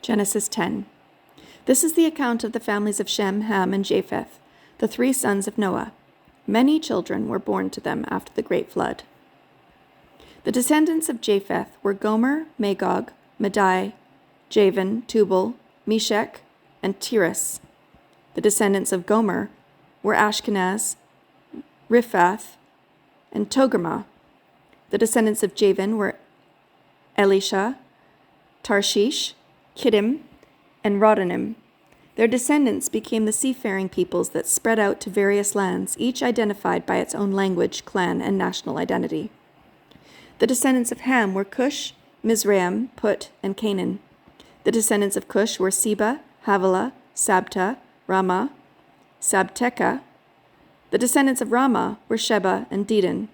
Genesis 10. This is the account of the families of Shem, Ham, and Japheth, the three sons of Noah. Many children were born to them after the great flood. The descendants of Japheth were Gomer, Magog, Madai, Javan, Tubal, Meshech, and Tiras. The descendants of Gomer were Ashkenaz, Riphath, and Togarmah. The descendants of Javan were Elisha, Tarshish, Kittim, and Rodanim. Their descendants became the seafaring peoples that spread out to various lands, each identified by its own language, clan, and national identity. The descendants of Ham were Cush, Mizraim, Put, and Canaan. The descendants of Cush were Seba, Havilah, Sabta, Ramah, Sabteka. The descendants of Ramah were Sheba and Dedan.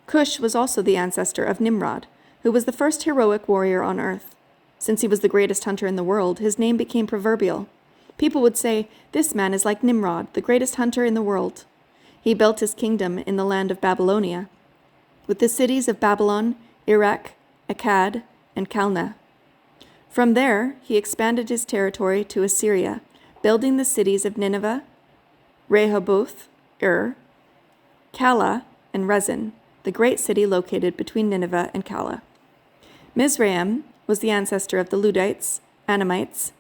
Cush was also the ancestor of Nimrod, who was the first heroic warrior on earth. Since he was the greatest hunter in the world, his name became proverbial. People would say, "This man is like Nimrod, the greatest hunter in the world." He built his kingdom in the land of Babylonia, with the cities of Babylon, Erech, Akkad, and Calneh. From there, he expanded his territory to Assyria, building the cities of Nineveh, Rehoboth, Calah, and Rezin, the great city located between Nineveh and Calah. Mizraim was the ancestor of the Ludites, Anamites,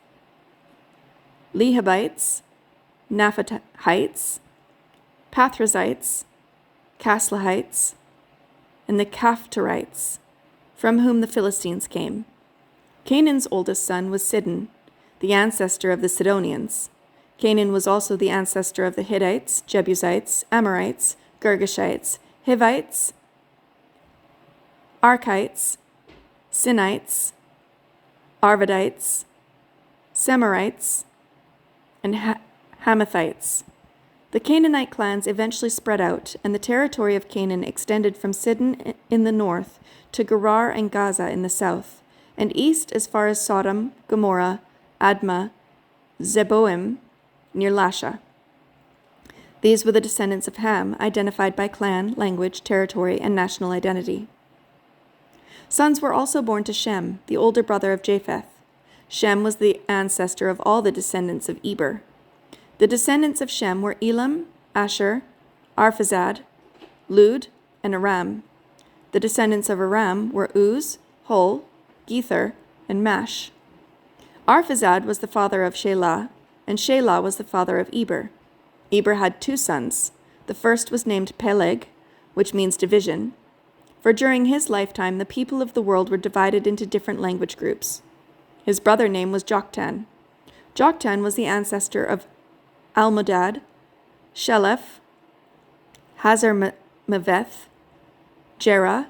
Lehabites, Naphathites, Pathrazites, Caslahites, and the Caphtorites, from whom the Philistines came. Canaan's oldest son was Sidon, the ancestor of the Sidonians. Canaan was also the ancestor of the Hittites, Jebusites, Amorites, Girgashites, Hivites, Archites, Sinites, Arvadites, Semarites, and Hamathites. The Canaanite clans eventually spread out, and the territory of Canaan extended from Sidon in the north to Gerar and Gaza in the south, and east as far as Sodom, Gomorrah, Admah, Zeboim, near Lasha. These were the descendants of Ham, identified by clan, language, territory, and national identity. Sons were also born to Shem, the older brother of Japheth. Shem was the ancestor of all the descendants of Eber. The descendants of Shem were Elam, Asher, Arphaxad, Lud, and Aram. The descendants of Aram were Uz, Hul, Gether, and Mash. Arphaxad was the father of Shelah, and Shelah was the father of Eber. Eber had two sons. The first was named Peleg, which means division, for during his lifetime the people of the world were divided into different language groups. His brother name was Joktan. Joktan was the ancestor of Almodad, Sheleph, Hazarmaveth, Jerah,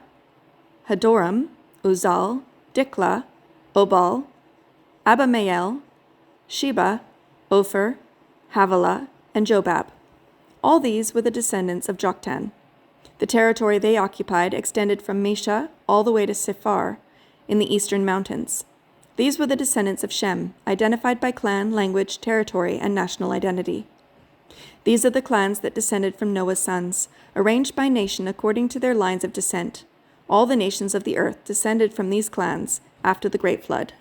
Hadoram, Uzal, Diklah, Obal, Abimael, Sheba, Ophir, Havilah, and Jobab. All these were the descendants of Joktan. The territory they occupied extended from Mesha all the way to Sephar in the eastern mountains. These were the descendants of Shem, identified by clan, language, territory, and national identity. These are the clans that descended from Noah's sons, arranged by nation according to their lines of descent. All the nations of the earth descended from these clans after the great flood.